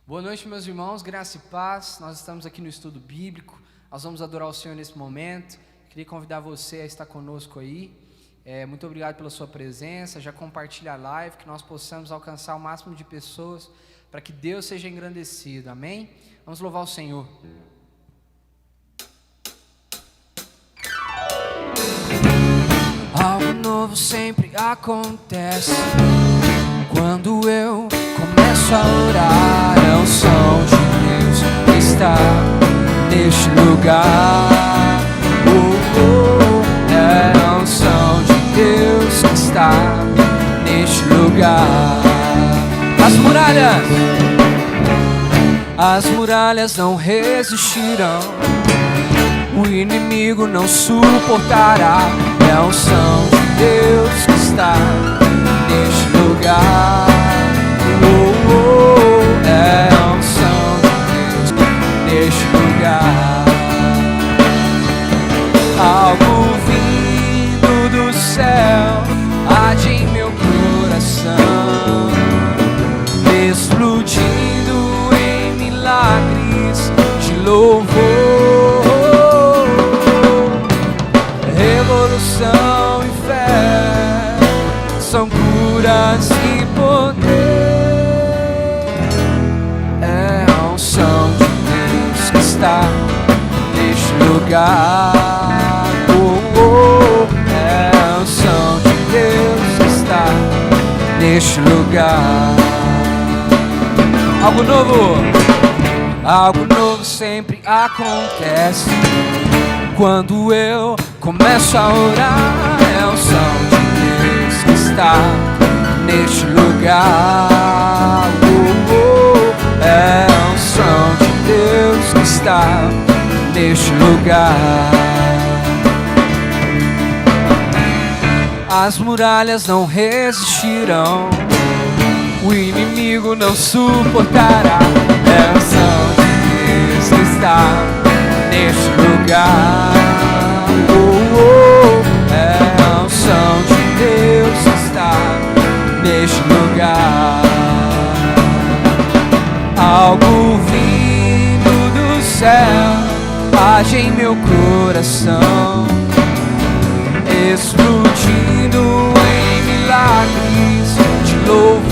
Boa noite, meus irmãos, graça e paz. Nós estamos aqui no estudo bíblico, nós vamos adorar o Senhor nesse momento. Queria convidar você a estar conosco aí. Muito obrigado pela sua presença. Já compartilha a live, que nós possamos alcançar o máximo de pessoas, para que Deus seja engrandecido, amém? Vamos louvar o Senhor. Algo novo sempre acontece quando eu começo a orar. É o som de Deus que está neste lugar. É o som de Deus que está neste lugar. As muralhas não resistirão, o inimigo não suportará. É o som de Deus que está neste lugar. É a unção de Deus neste lugar. Algo vindo do céu arde em meu coração, explodindo em milagres de louvor. Revolução e fé são curas e poder. Está neste lugar. É a unção de Deus que está neste lugar. Algo novo sempre acontece quando eu começo a orar. É a unção de Deus que está neste lugar. É a unção de Deus que está neste lugar. As muralhas não resistirão, o inimigo não suportará. É a unção de Deus que está neste lugar. É a unção de Deus que está neste lugar. Algo vindo do céu arde em meu coração, explodindo em milagres de louvor.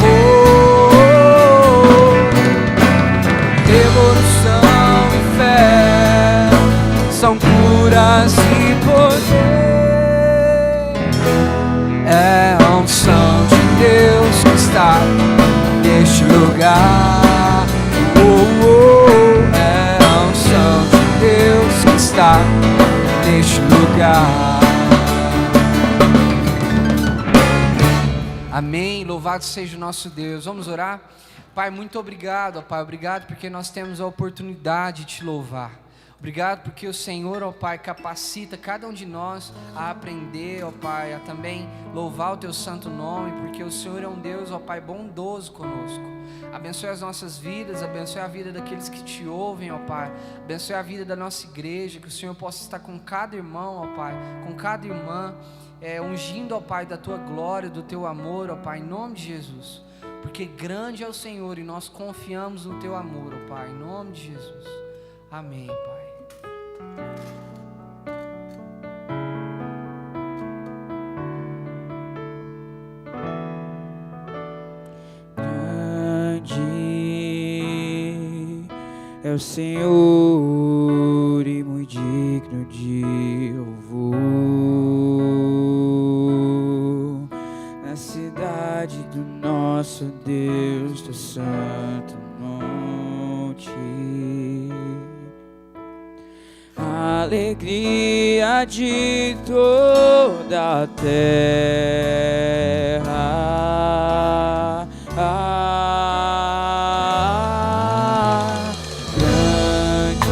Revolução e fé são curas e poder. É a unção de Deus que está neste lugar. É a unção de Deus que está neste lugar. Amém, louvado seja o nosso Deus. Vamos orar? Pai, muito obrigado, Pai, obrigado porque nós temos a oportunidade de te louvar. Obrigado porque o Senhor, ó Pai, capacita cada um de nós a aprender, ó Pai, a também louvar o Teu santo nome, porque o Senhor é um Deus, ó Pai, bondoso conosco. Abençoe as nossas vidas, abençoe a vida daqueles que Te ouvem, ó Pai. Abençoe a vida da nossa igreja, que o Senhor possa estar com cada irmão, ó Pai, com cada irmã, ungindo, ó Pai, da Tua glória, do Teu amor, ó Pai, em nome de Jesus. Porque grande é o Senhor e nós confiamos no Teu amor, ó Pai, em nome de Jesus. Amém, Pai. Grande é o Senhor e muito digno de louvor na cidade do nosso Deus, do santo monte. Alegria de toda a terra. Grande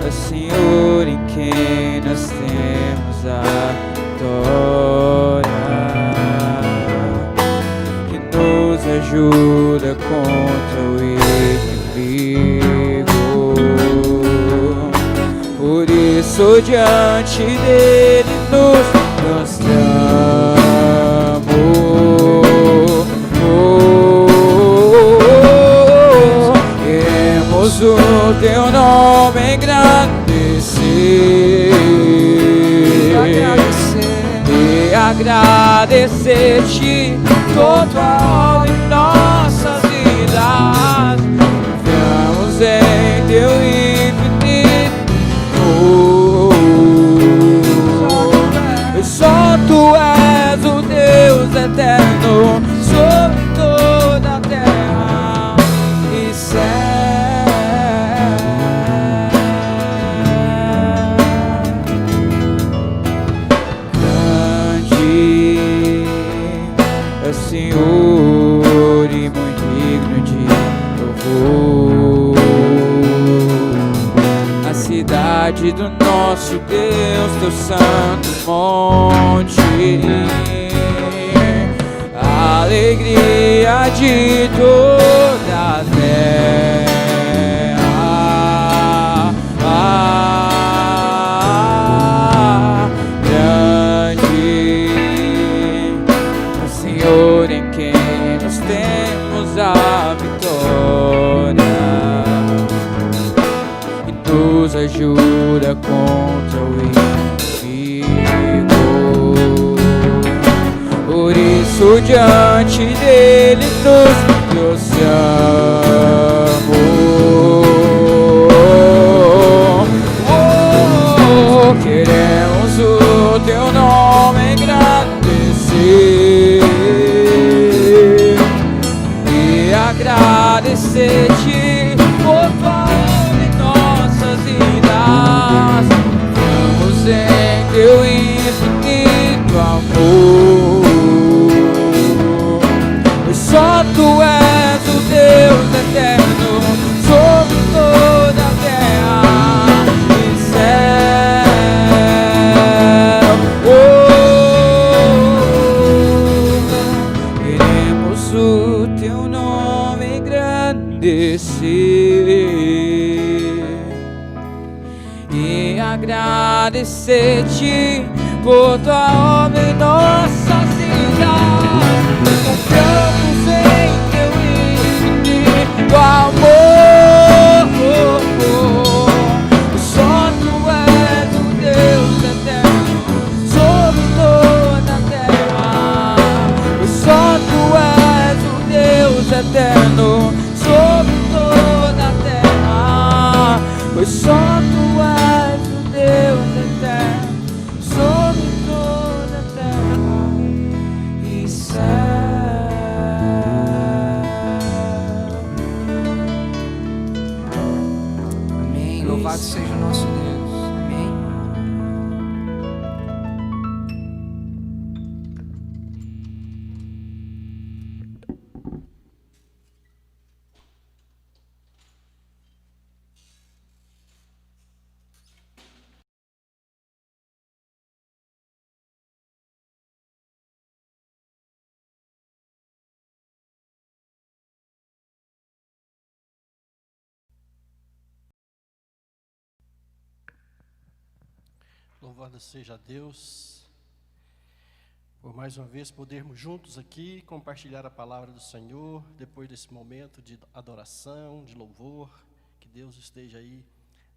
é o Senhor em quem nós temos a vitória, que nos ajuda contra o inimigo. Por isso diante dele nos prostramos. Queremos o teu nome engrandecer e agradecer-te por tua obra em nossas vidas. Confiamos em teu infinito. Só tu és o Deus eterno sobre toda a terra e céu. Grande é o Senhor e muito digno de louvor na cidade do nosso Deus, teu santo monte. Alegria de toda a terra. Grande é o Senhor em quem nós temos a vitória, nos ajuda contra o inimigo. Por isso diante dele nos prostramos. Queremos o teu nome engrandecer e agradecer-te por tua obra em nossas vidas. Vamos em teu infinito amor. Só tu és o Deus eterno sobre toda a terra e céu. Queremos o teu nome engrandecer e agradecer-te por tua obra em nossas vidas. Confiamos em teu infinito amor. Só tu és o Deus eterno sobre toda a terra. Só tu és o Deus eterno sobre toda a terra. Pois só tu és o Deus eterno sobre toda a terra e céu. Amém. Louvado seja o nosso Deus. Amém. Louvado seja Deus, por mais uma vez podermos juntos aqui compartilhar a palavra do Senhor, depois desse momento de adoração, de louvor, que Deus esteja aí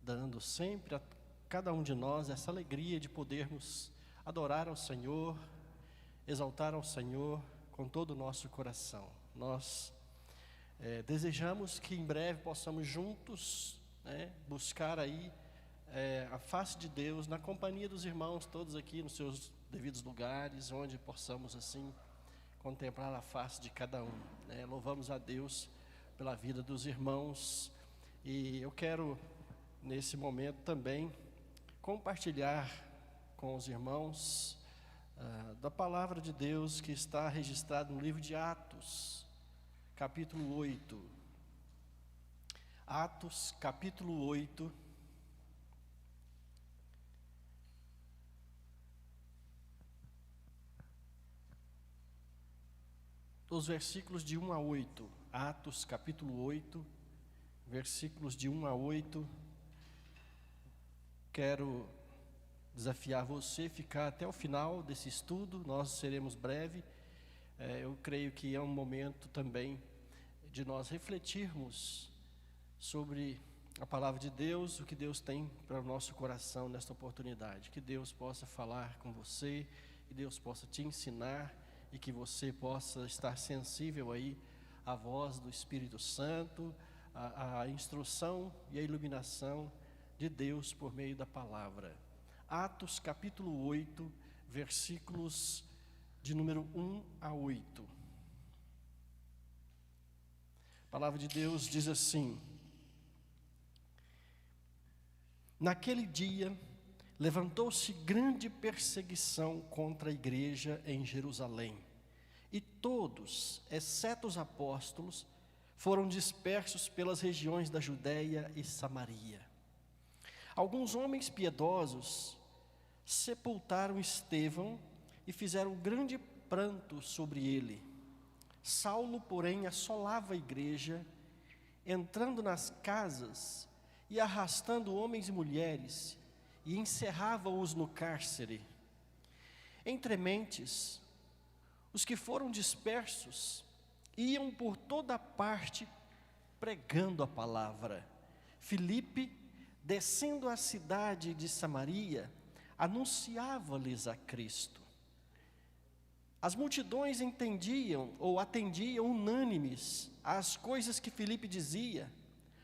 dando sempre a cada um de nós essa alegria de podermos adorar ao Senhor, exaltar ao Senhor com todo o nosso coração. Nós desejamos que em breve possamos juntos, buscar aí a face de Deus, na companhia dos irmãos, todos aqui nos seus devidos lugares, onde possamos assim contemplar a face de cada um. Louvamos a Deus pela vida dos irmãos, e eu quero nesse momento também compartilhar com os irmãos da palavra de Deus que está registrada no livro de Atos, capítulo 8. Atos, capítulo 8. Os versículos de 1 a 8. Atos, capítulo 8, versículos de 1 a 8. Quero desafiar você a ficar até o final desse estudo. Nós seremos breve. Eu creio que é um momento também de nós refletirmos sobre a palavra de Deus, o que Deus tem para o nosso coração nesta oportunidade. Que Deus possa falar com você, que Deus possa te ensinar, e que você possa estar sensível aí à voz do Espírito Santo, à instrução e à iluminação de Deus por meio da palavra. Atos capítulo 8, versículos de número 1 a 8. A palavra de Deus diz assim: Naquele dia levantou-se grande perseguição contra a igreja em Jerusalém, e todos, exceto os apóstolos, foram dispersos pelas regiões da Judéia e Samaria. Alguns homens piedosos sepultaram Estevão e fizeram grande pranto sobre ele. Saulo, porém, assolava a igreja, entrando nas casas e arrastando homens e mulheres, e encerrava-os no cárcere. Entre mentes, os que foram dispersos iam por toda parte pregando a palavra. Filipe, descendo à cidade de Samaria, anunciava-lhes a Cristo. As multidões entendiam ou atendiam unânimes às coisas que Filipe dizia,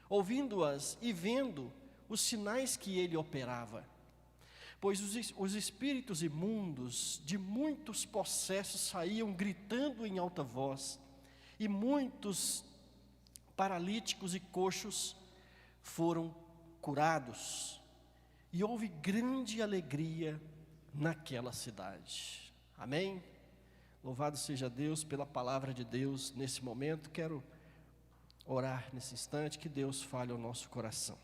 ouvindo-as e vendo os sinais que ele operava. Pois os espíritos imundos de muitos possessos saíam gritando em alta voz, e muitos paralíticos e coxos foram curados, e houve grande alegria naquela cidade. Amém? Louvado seja Deus pela palavra de Deus. Nesse momento quero orar nesse instante, que Deus fale ao nosso coração.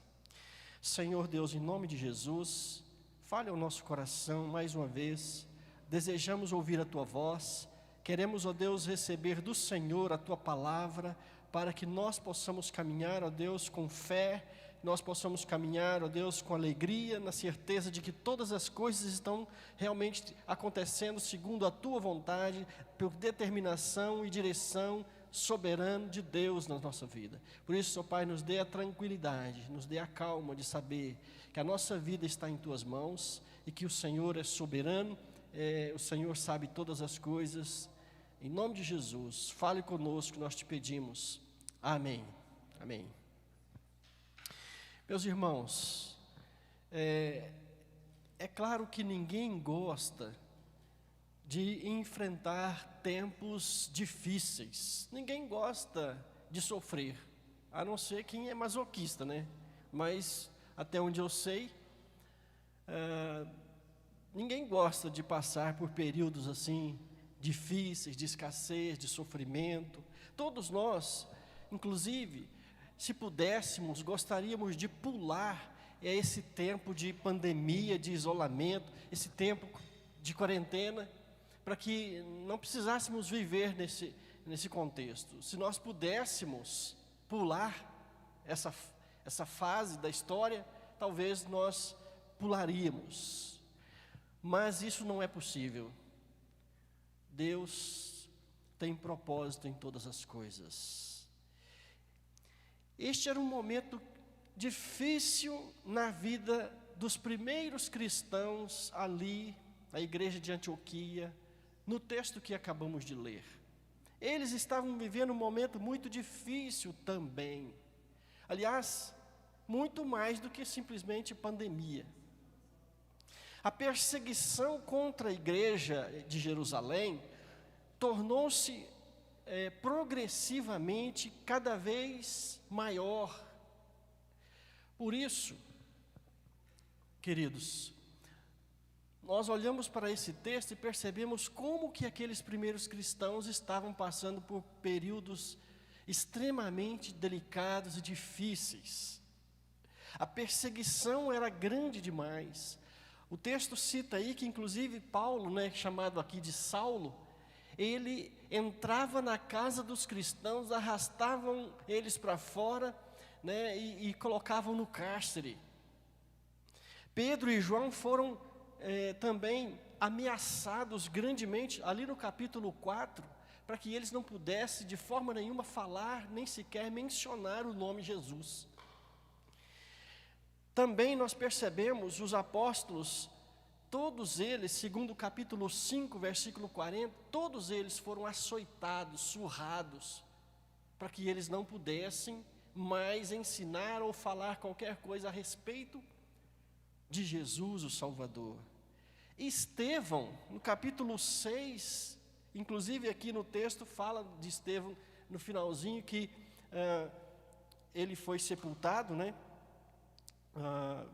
Senhor Deus, em nome de Jesus, fale ao nosso coração mais uma vez. Desejamos ouvir a Tua voz. Queremos, ó Deus, receber do Senhor a Tua palavra, para que nós possamos caminhar, ó Deus, com fé. Nós possamos caminhar, ó Deus, com alegria, na certeza de que todas as coisas estão realmente acontecendo segundo a Tua vontade, por determinação e direção soberano de Deus na nossa vida. Por isso, ó Pai, nos dê a tranquilidade, nos dê a calma de saber que a nossa vida está em Tuas mãos, e que o Senhor é soberano, o Senhor sabe todas as coisas. Em nome de Jesus, fale conosco, nós te pedimos. Amém. Amém. Meus irmãos, é claro que ninguém gosta de enfrentar tempos difíceis. Ninguém gosta de sofrer, a não ser quem é masoquista, né? Mas, até onde eu sei, ninguém gosta de passar por períodos assim, difíceis, de escassez, de sofrimento. Todos nós, inclusive, se pudéssemos, gostaríamos de pular esse tempo de pandemia, de isolamento, esse tempo de quarentena, para que não precisássemos viver nesse contexto. Se nós pudéssemos pular essa fase da história, talvez nós pularíamos. Mas isso não é possível. Deus tem propósito em todas as coisas. Este era um momento difícil na vida dos primeiros cristãos ali, na igreja de Antioquia, no texto que acabamos de ler. Eles estavam vivendo um momento muito difícil também. Aliás, muito mais do que simplesmente pandemia. A perseguição contra a igreja de Jerusalém tornou-se progressivamente cada vez maior. Por isso, queridos, nós olhamos para esse texto e percebemos como que aqueles primeiros cristãos estavam passando por períodos extremamente delicados e difíceis. A perseguição era grande demais. O texto cita aí que inclusive Paulo, chamado aqui de Saulo, ele entrava na casa dos cristãos, arrastavam eles para fora, e colocavam no cárcere. Pedro e João foram também ameaçados grandemente, ali no capítulo 4, para que eles não pudessem de forma nenhuma falar, nem sequer mencionar o nome Jesus. Também nós percebemos os apóstolos, todos eles, segundo o capítulo 5, versículo 40, todos eles foram açoitados, surrados, para que eles não pudessem mais ensinar ou falar qualquer coisa a respeito de Jesus, o Salvador. Estevão, no capítulo 6, inclusive aqui no texto fala de Estevão, no finalzinho, que ele foi sepultado,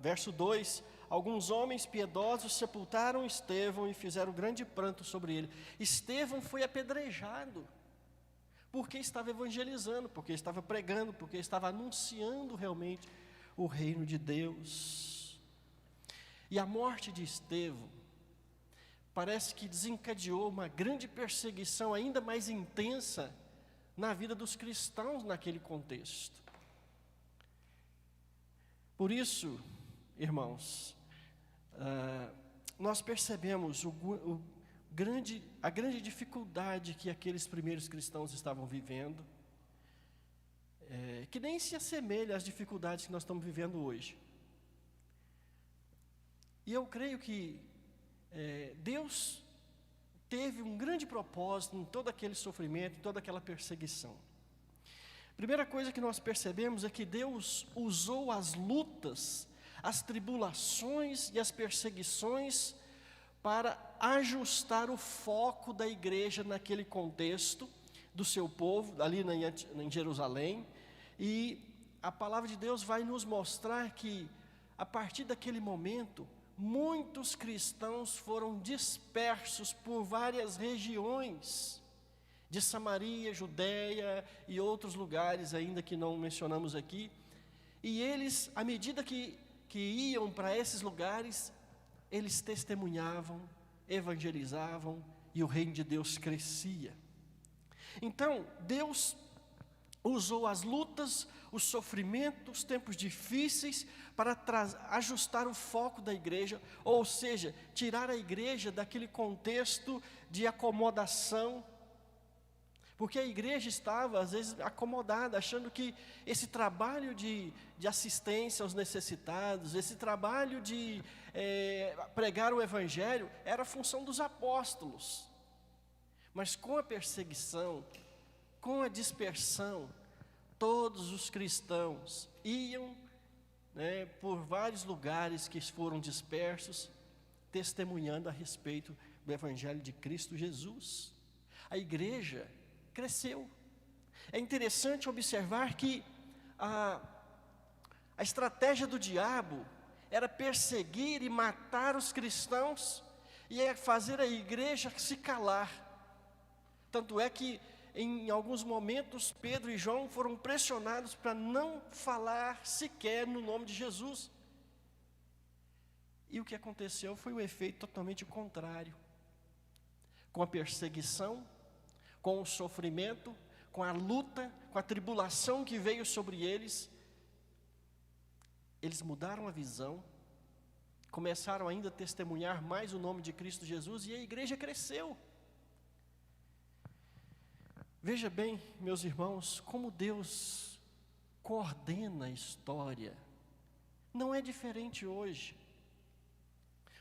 verso 2, alguns homens piedosos sepultaram Estevão e fizeram grande pranto sobre ele. Estevão foi apedrejado, porque estava evangelizando, porque estava pregando, porque estava anunciando realmente o reino de Deus. E a morte de Estevão parece que desencadeou uma grande perseguição ainda mais intensa na vida dos cristãos naquele contexto. Por isso, irmãos, nós percebemos a grande dificuldade que aqueles primeiros cristãos estavam vivendo, que nem se assemelha às dificuldades que nós estamos vivendo hoje. E eu creio que Deus teve um grande propósito em todo aquele sofrimento, em toda aquela perseguição. Primeira coisa que nós percebemos é que Deus usou as lutas, as tribulações e as perseguições para ajustar o foco da igreja naquele contexto do seu povo, ali em Jerusalém. E a palavra de Deus vai nos mostrar que, a partir daquele momento, muitos cristãos foram dispersos por várias regiões de Samaria, Judeia e outros lugares ainda que não mencionamos aqui. E eles, à medida que iam para esses lugares, eles testemunhavam, evangelizavam e o reino de Deus crescia. Então, Deus usou as lutas, os sofrimentos, os tempos difíceis para ajustar o foco da igreja, ou seja, tirar a igreja daquele contexto de acomodação, porque a igreja estava, às vezes, acomodada, achando que esse trabalho de assistência aos necessitados, esse trabalho de pregar o evangelho, era a função dos apóstolos. Mas com a perseguição, com a dispersão, todos os cristãos iam por vários lugares que foram dispersos, testemunhando a respeito do evangelho de Cristo Jesus. A igreja cresceu. É interessante observar que a estratégia do diabo era perseguir e matar os cristãos e fazer a igreja se calar. Tanto é que em alguns momentos Pedro e João foram pressionados para não falar sequer no nome de Jesus. E o que aconteceu foi o efeito totalmente contrário. Com a perseguição, com o sofrimento, com a luta, com a tribulação que veio sobre eles, eles mudaram a visão, começaram ainda a testemunhar mais o nome de Cristo Jesus e a igreja cresceu. Veja bem, meus irmãos, como Deus coordena a história. Não é diferente hoje.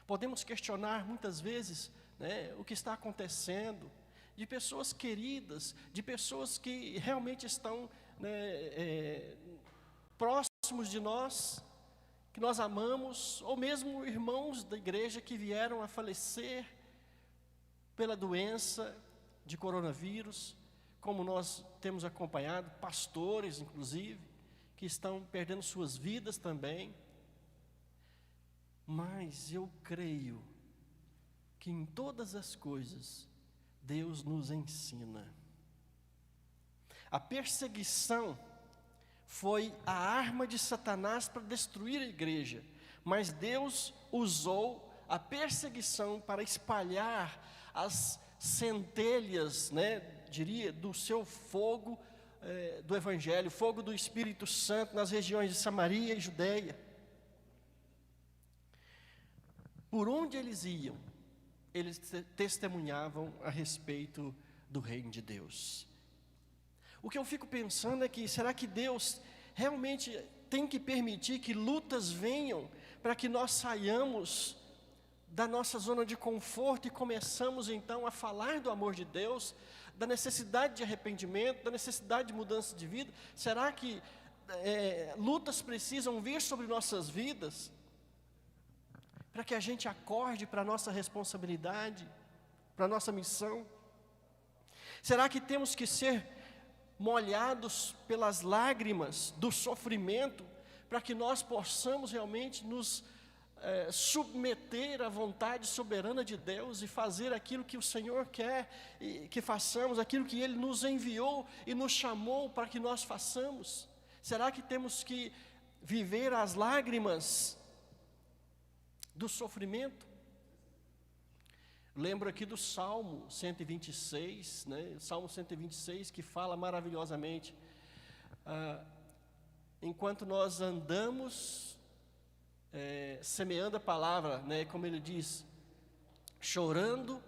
Podemos questionar muitas vezes, né, o que está acontecendo, de pessoas queridas, de pessoas que realmente estão, né, próximos de nós, que nós amamos, ou mesmo irmãos da igreja que vieram a falecer pela doença de coronavírus, como nós temos acompanhado, pastores inclusive, que estão perdendo suas vidas também. Mas eu creio que em todas as coisas Deus nos ensina. A perseguição foi a arma de Satanás para destruir a igreja, mas Deus usou a perseguição para espalhar as centelhas, né, diria, do seu fogo, do Evangelho, fogo do Espírito Santo nas regiões de Samaria e Judeia. Por onde eles iam, eles testemunhavam a respeito do reino de Deus. O que eu fico pensando é que, será que Deus realmente tem que permitir que lutas venham para que nós saiamos da nossa zona de conforto e começamos então a falar do amor de Deus, da necessidade de arrependimento, da necessidade de mudança de vida? Será que lutas precisam vir sobre nossas vidas para que a gente acorde para a nossa responsabilidade, para a nossa missão? Será que temos que ser molhados pelas lágrimas do sofrimento, para que nós possamos realmente nos submeter à vontade soberana de Deus e fazer aquilo que o Senhor quer que façamos, aquilo que Ele nos enviou e nos chamou para que nós façamos? Será que temos que viver as lágrimas do sofrimento? Lembro aqui do Salmo 126, né? Salmo 126, que fala maravilhosamente. Enquanto nós andamos semeando a palavra, né, como ele diz, chorando,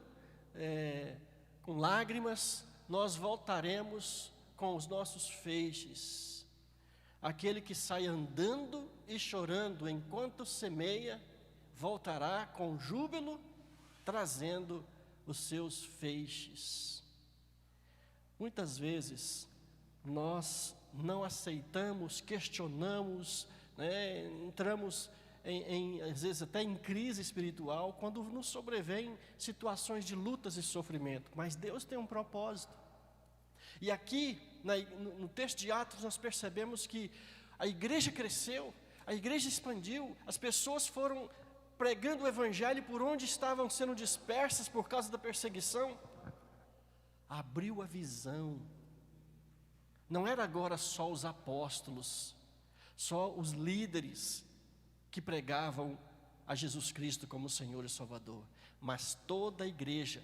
com lágrimas, nós voltaremos com os nossos feixes. Aquele que sai andando e chorando enquanto semeia, voltará com júbilo, trazendo os seus feixes. Muitas vezes nós não aceitamos, questionamos, né, entramos às vezes até em crise espiritual, quando nos sobrevêm situações de lutas e sofrimento. Mas Deus tem um propósito. E aqui, no texto de Atos, nós percebemos que a igreja cresceu, a igreja expandiu, as pessoas foram pregando o Evangelho por onde estavam sendo dispersas por causa da perseguição. Abriu a visão. Não era agora só os apóstolos, só os líderes que pregavam a Jesus Cristo como Senhor e Salvador, mas toda a igreja,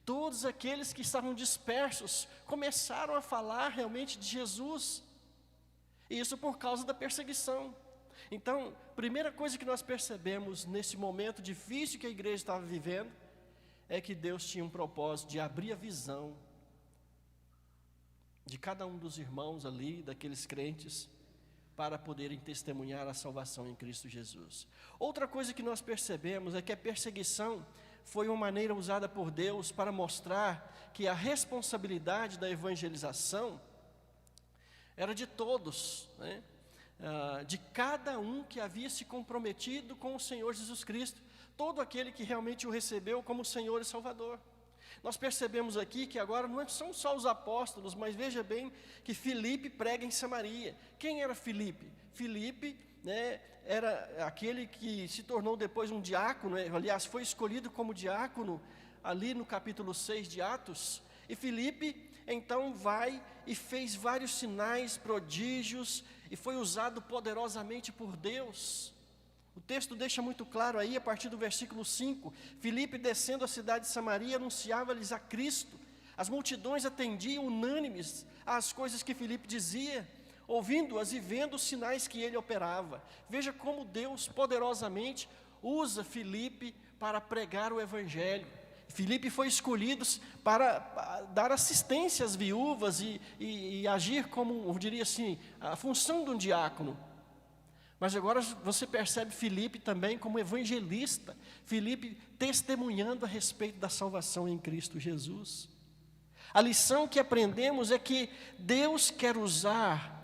todos aqueles que estavam dispersos, começaram a falar realmente de Jesus, e isso por causa da perseguição. Então, primeira coisa que nós percebemos nesse momento difícil que a igreja estava vivendo, é que Deus tinha um propósito de abrir a visão de cada um dos irmãos ali, daqueles crentes, para poderem testemunhar a salvação em Cristo Jesus. Outra coisa que nós percebemos é que a perseguição foi uma maneira usada por Deus para mostrar que a responsabilidade da evangelização era de todos, né? De cada um que havia se comprometido com o Senhor Jesus Cristo, todo aquele que realmente o recebeu como Senhor e Salvador. Nós percebemos aqui que agora não são só os apóstolos, mas veja bem que Filipe prega em Samaria. Quem era Filipe? Filipe, né, era aquele que se tornou depois um diácono, aliás, foi escolhido como diácono ali no capítulo 6 de Atos. E Filipe, então, vai e fez vários sinais, prodígios, e foi usado poderosamente por Deus. O texto deixa muito claro aí, a partir do versículo 5, Filipe, descendo a cidade de Samaria, anunciava-lhes a Cristo. As multidões atendiam unânimes às coisas que Filipe dizia, ouvindo-as e vendo os sinais que ele operava. Veja como Deus poderosamente usa Filipe para pregar o evangelho. Filipe foi escolhido para dar assistência às viúvas e agir como, eu diria assim, a função de um diácono. Mas agora você percebe Filipe também como evangelista, Filipe testemunhando a respeito da salvação em Cristo Jesus. A lição que aprendemos é que Deus quer usar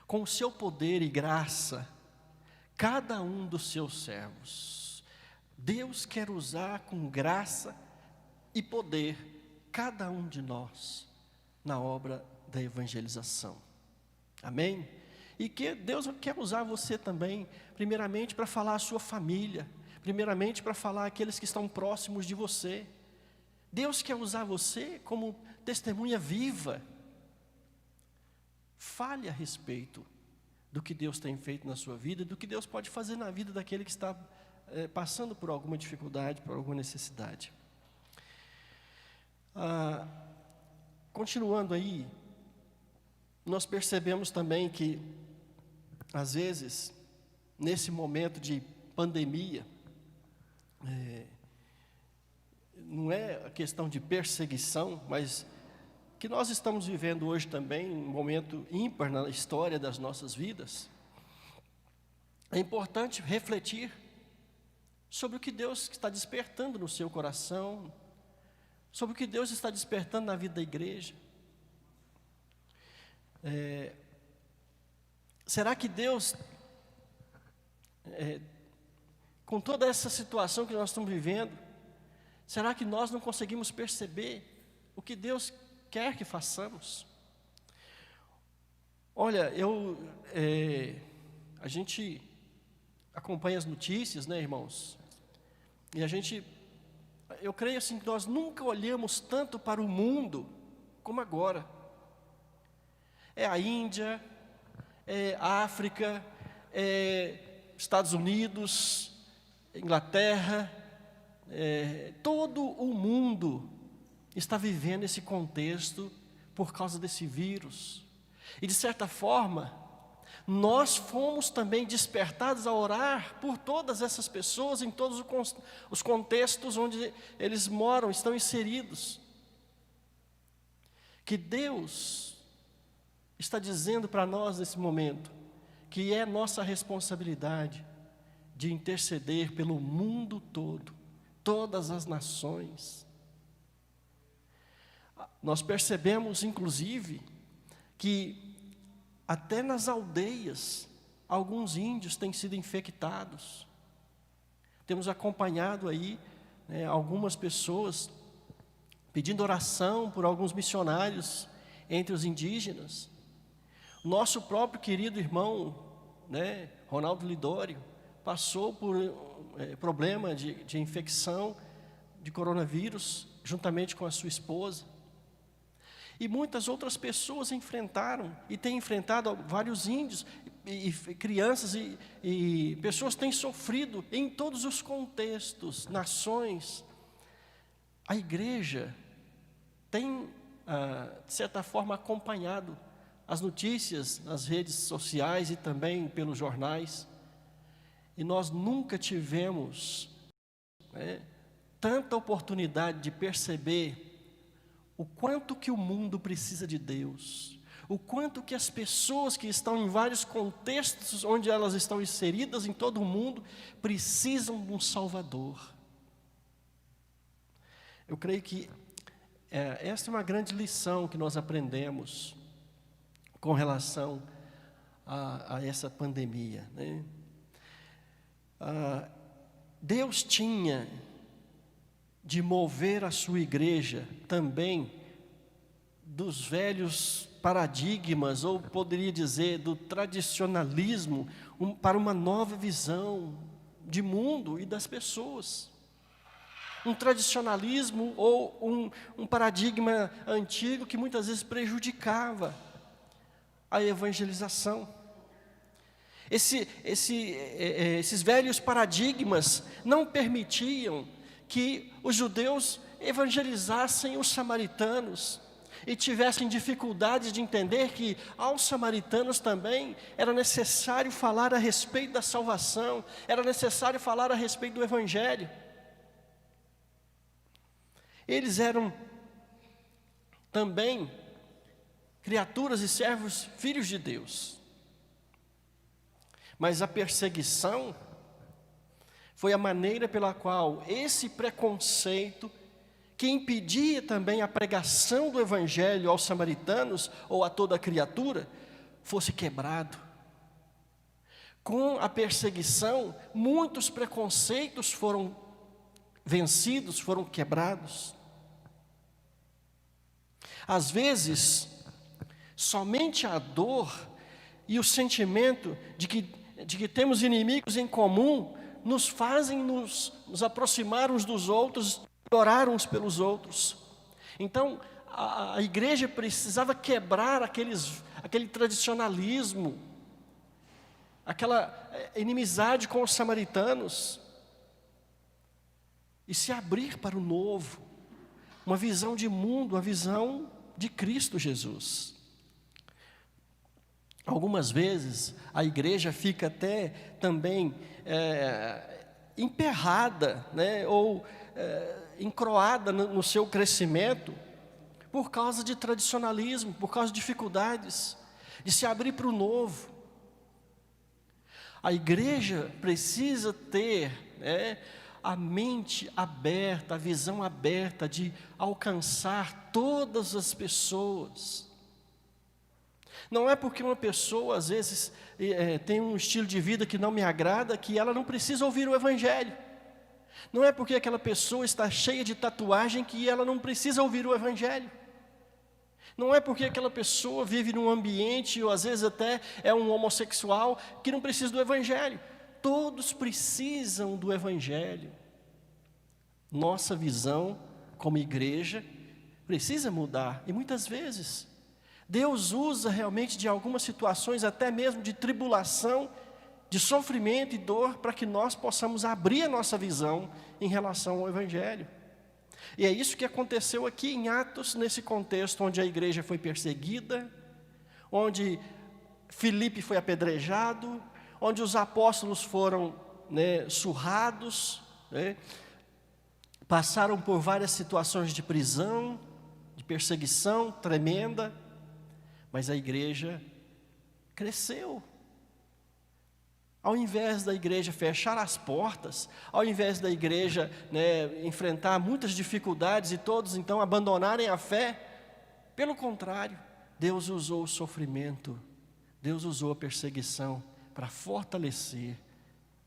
com o seu poder e graça cada um dos seus servos. Deus quer usar com graça e poder cada um de nós na obra da evangelização. Amém? E que Deus quer usar você também, primeiramente para falar à sua família, primeiramente para falar àqueles que estão próximos de você. Deus quer usar você como testemunha viva. Fale a respeito do que Deus tem feito na sua vida, do que Deus pode fazer na vida daquele que está passando por alguma dificuldade, por alguma necessidade. Continuando aí, nós percebemos também que, às vezes, nesse momento de pandemia, não é a questão de perseguição, mas que nós estamos vivendo hoje também, um momento ímpar na história das nossas vidas. É importante refletir sobre o que Deus está despertando no seu coração, sobre o que Deus está despertando na vida da igreja. Será que Deus, com toda essa situação que nós estamos vivendo, será que nós não conseguimos perceber o que Deus quer que façamos? Olha, a gente acompanha as notícias, né, irmãos? E eu creio assim que nós nunca olhamos tanto para o mundo como agora. É a Índia, é a África, Estados Unidos, Inglaterra, todo o mundo está vivendo esse contexto por causa desse vírus. E de certa forma, nós fomos também despertados a orar por todas essas pessoas, em todos os contextos onde eles moram, estão inseridos. Que Deus está dizendo para nós nesse momento, que é nossa responsabilidade de interceder pelo mundo todo, todas as nações. Nós percebemos, inclusive, que até nas aldeias, alguns índios têm sido infectados. Temos acompanhado aí, algumas pessoas pedindo oração por alguns missionários entre os indígenas. Nosso próprio querido irmão, Ronaldo Lidório, passou por problema de infecção de coronavírus, juntamente com a sua esposa. E muitas outras pessoas enfrentaram, e têm enfrentado vários índios, e crianças, e pessoas têm sofrido em todos os contextos, nações. A igreja tem, de certa forma, acompanhado as notícias nas redes sociais e também pelos jornais. E nós nunca tivemos tanta oportunidade de perceber o quanto que o mundo precisa de Deus, o quanto que as pessoas que estão em vários contextos onde elas estão inseridas em todo o mundo, precisam de um Salvador. Eu creio que essa é uma grande lição que nós aprendemos com relação a essa pandemia, né? Deus tinha de mover a sua igreja também dos velhos paradigmas, ou poderia dizer do tradicionalismo, para uma nova visão de mundo e das pessoas. Um tradicionalismo ou um paradigma antigo que muitas vezes prejudicava a evangelização. Esses velhos paradigmas não permitiam que os judeus evangelizassem os samaritanos, e tivessem dificuldades de entender que aos samaritanos também era necessário falar a respeito da salvação, era necessário falar a respeito do Evangelho. Eles eram também criaturas e servos, filhos de Deus. Mas a perseguição foi a maneira pela qual esse preconceito, que impedia também a pregação do Evangelho aos samaritanos ou a toda criatura, fosse quebrado. Com a perseguição, muitos preconceitos foram vencidos, foram quebrados. Às vezes, somente a dor e o sentimento de que temos inimigos em comum nos fazem nos aproximar uns dos outros, orar uns pelos outros. Então, a igreja precisava quebrar aquele tradicionalismo, aquela inimizade com os samaritanos, e se abrir para o novo, uma visão de mundo, uma visão de Cristo Jesus. Algumas vezes a igreja fica até também emperrada, né, ou encroada no seu crescimento, por causa de tradicionalismo, por causa de dificuldades, de se abrir para o novo. A igreja precisa ter a mente aberta, a visão aberta de alcançar todas as pessoas. Não é porque uma pessoa às vezes tem um estilo de vida que não me agrada, que ela não precisa ouvir o Evangelho. Não é porque aquela pessoa está cheia de tatuagem que ela não precisa ouvir o Evangelho. Não é porque aquela pessoa vive num ambiente, ou às vezes até é um homossexual, que não precisa do Evangelho. Todos precisam do Evangelho. Nossa visão como igreja precisa mudar. E muitas vezes Deus usa realmente de algumas situações, até mesmo de tribulação, de sofrimento e dor, para que nós possamos abrir a nossa visão em relação ao Evangelho. E é isso que aconteceu aqui em Atos, nesse contexto onde a igreja foi perseguida, onde Filipe foi apedrejado, onde os apóstolos foram surrados, passaram por várias situações de prisão, de perseguição tremenda, mas a igreja cresceu. Ao invés da igreja fechar as portas, ao invés da igreja enfrentar muitas dificuldades e todos então abandonarem a fé, pelo contrário, Deus usou o sofrimento, Deus usou a perseguição para fortalecer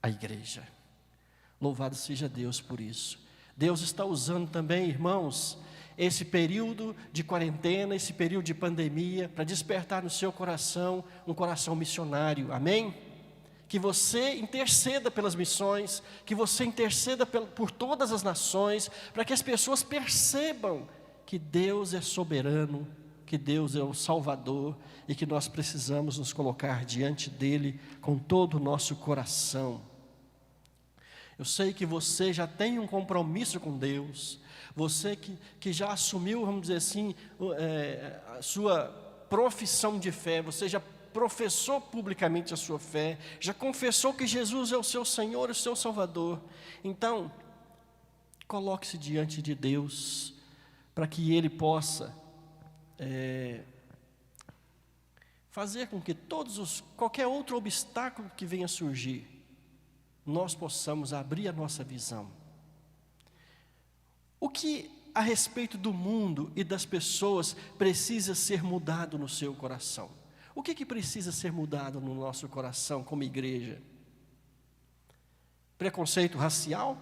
a igreja. Louvado seja Deus por isso. Deus está usando também, irmãos, esse período de quarentena, esse período de pandemia, para despertar no seu coração um coração missionário, amém? Que você interceda pelas missões, que você interceda por todas as nações, para que as pessoas percebam que Deus é soberano, que Deus é o Salvador, e que nós precisamos nos colocar diante dEle com todo o nosso coração. Eu sei que você já tem um compromisso com Deus, você que já assumiu, vamos dizer assim, a sua profissão de fé, você já professou publicamente a sua fé, já confessou que Jesus é o seu Senhor, o seu Salvador. Então, coloque-se diante de Deus, para que Ele possa fazer com que qualquer outro obstáculo que venha surgir, nós possamos abrir a nossa visão. O que a respeito do mundo e das pessoas precisa ser mudado no seu coração? O que precisa ser mudado no nosso coração como igreja? Preconceito racial?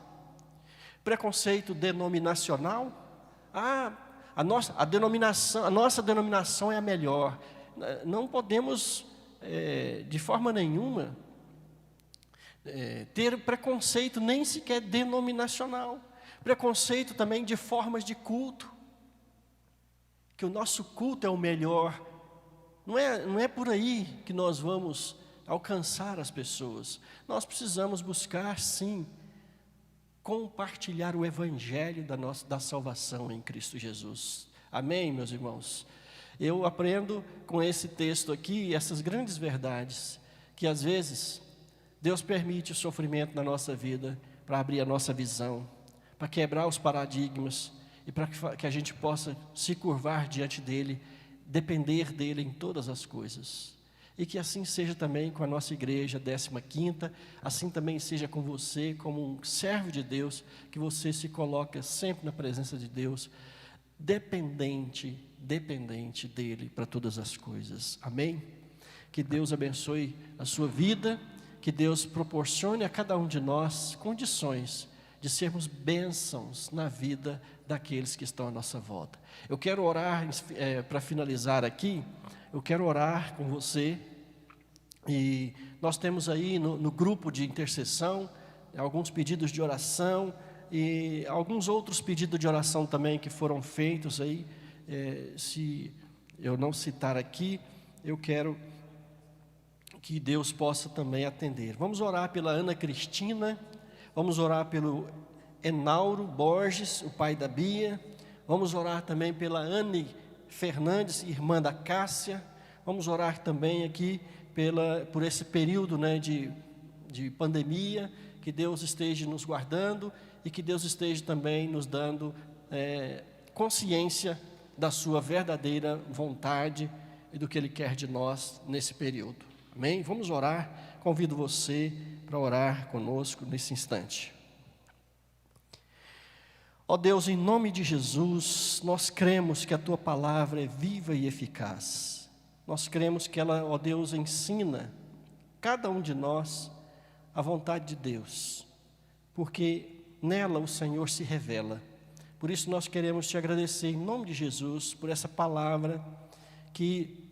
Preconceito denominacional? A nossa denominação é a melhor. Não podemos, de forma nenhuma, ter preconceito nem sequer denominacional. Preconceito também de formas de culto, que o nosso culto é o melhor. Não é por aí que nós vamos alcançar as pessoas. Nós precisamos buscar, sim, compartilhar o Evangelho da salvação em Cristo Jesus. Amém, meus irmãos? Eu aprendo com esse texto aqui, essas grandes verdades, que às vezes Deus permite o sofrimento na nossa vida para abrir a nossa visão, para quebrar os paradigmas e para que a gente possa se curvar diante dEle, depender dEle em todas as coisas. E que assim seja também com a nossa igreja 15ª, assim também seja com você, como um servo de Deus, que você se coloca sempre na presença de Deus, dependente dEle para todas as coisas. Amém? Que Deus abençoe a sua vida, que Deus proporcione a cada um de nós condições de sermos bênçãos na vida daqueles que estão à nossa volta. Eu quero orar, para finalizar aqui, eu quero orar com você, e nós temos aí no grupo de intercessão, alguns pedidos de oração, e alguns outros pedidos de oração também que foram feitos aí, se eu não citar aqui, eu quero que Deus possa também atender. Vamos orar pela Ana Cristina, vamos orar pelo Enauro Borges, o pai da Bia, vamos orar também pela Anne Fernandes, irmã da Cássia, vamos orar também aqui por esse período, né, de pandemia, que Deus esteja nos guardando e que Deus esteja também nos dando consciência da sua verdadeira vontade e do que Ele quer de nós nesse período. Amém? Vamos orar, convido você para orar conosco nesse instante. Ó Deus, em nome de Jesus, nós cremos que a Tua palavra é viva e eficaz. Nós cremos que ela, ó Deus, ensina cada um de nós a vontade de Deus, porque nela o Senhor se revela. Por isso nós queremos Te agradecer em nome de Jesus, por essa palavra que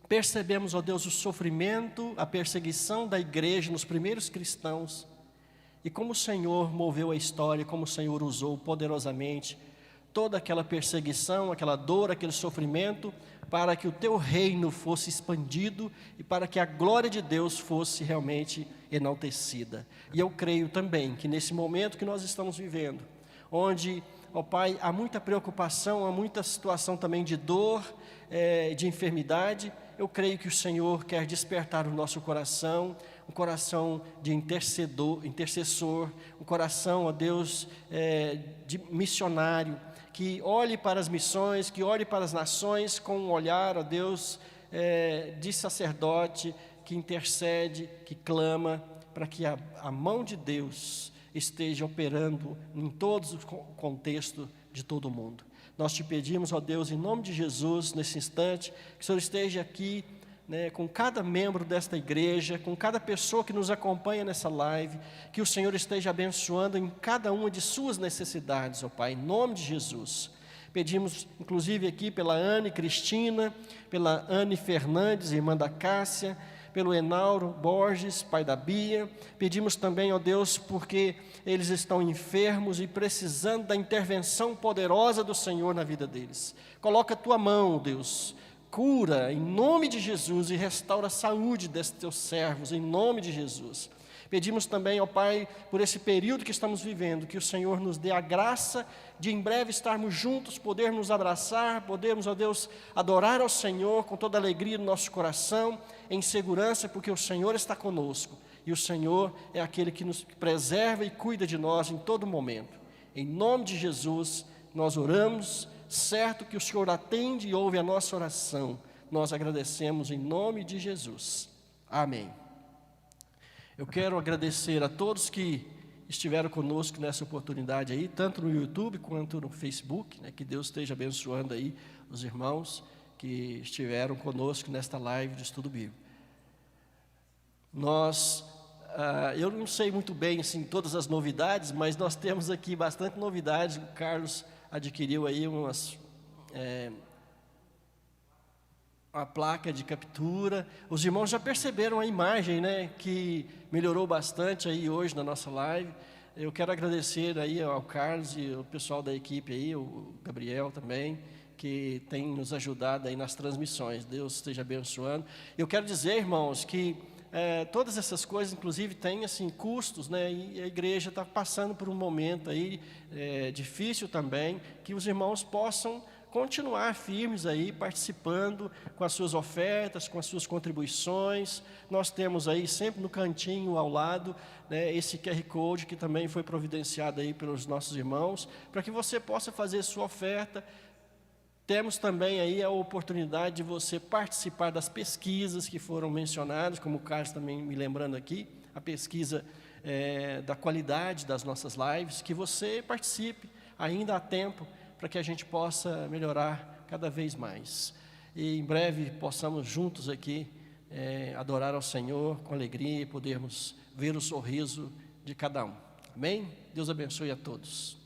percebemos, ó Deus, o sofrimento, a perseguição da igreja nos primeiros cristãos, e como o Senhor moveu a história, como o Senhor usou poderosamente toda aquela perseguição, aquela dor, aquele sofrimento, para que o Teu reino fosse expandido e para que a glória de Deus fosse realmente enaltecida. E eu creio também que nesse momento que nós estamos vivendo, onde, ó Pai, há muita preocupação, há muita situação também de dor, de enfermidade, eu creio que o Senhor quer despertar o nosso coração, um coração de intercessor, um coração, ó Deus, de missionário, que olhe para as missões, que olhe para as nações com um olhar, ó Deus, de sacerdote, que intercede, que clama, para que a mão de Deus esteja operando em todos os contextos de todo o mundo. Nós Te pedimos, ó Deus, em nome de Jesus, nesse instante, que o Senhor esteja aqui, né, com cada membro desta igreja, com cada pessoa que nos acompanha nessa live, que o Senhor esteja abençoando em cada uma de suas necessidades, ó Pai, em nome de Jesus. Pedimos, inclusive, aqui pela Anne Cristina, pela Anne Fernandes, irmã da Cássia, pelo Enauro Borges, pai da Bia. Pedimos também, ó Deus, porque eles estão enfermos e precisando da intervenção poderosa do Senhor na vida deles. Coloca a Tua mão, Deus, cura em nome de Jesus e restaura a saúde desses Teus servos, em nome de Jesus. Pedimos também, ó Pai, por esse período que estamos vivendo, que o Senhor nos dê a graça de em breve estarmos juntos, podermos nos abraçar, podermos, ó Deus, adorar ao Senhor com toda a alegria do nosso coração, em segurança, porque o Senhor está conosco, e o Senhor é aquele que nos preserva e cuida de nós em todo momento. Em nome de Jesus, nós oramos, certo que o Senhor atende e ouve a nossa oração. Nós agradecemos em nome de Jesus. Amém. Eu quero agradecer a todos que estiveram conosco nessa oportunidade aí, tanto no YouTube quanto no Facebook, né? Que Deus esteja abençoando aí os irmãos que estiveram conosco nesta live de estudo bíblico. Eu não sei muito bem assim, todas as novidades, mas nós temos aqui bastante novidades. O Carlos adquiriu aí uma placa de captura. Os irmãos já perceberam a imagem, né, que melhorou bastante aí hoje na nossa live. Eu quero agradecer aí ao Carlos e ao pessoal da equipe aí, o Gabriel também, que tem nos ajudado aí nas transmissões. Deus esteja abençoando. Eu quero dizer, irmãos, que todas essas coisas, inclusive, têm assim, custos, né? E a igreja está passando por um momento aí difícil também, que os irmãos possam continuar firmes aí, participando com as suas ofertas, com as suas contribuições. Nós temos aí sempre no cantinho ao lado, né, esse QR Code que também foi providenciado aí pelos nossos irmãos, para que você possa fazer sua oferta. Temos também aí a oportunidade de você participar das pesquisas que foram mencionadas, como o Carlos também me lembrando aqui, a pesquisa da qualidade das nossas lives, que você participe, ainda há tempo, para que a gente possa melhorar cada vez mais. E em breve possamos juntos aqui adorar ao Senhor com alegria e podermos ver o sorriso de cada um. Amém? Deus abençoe a todos.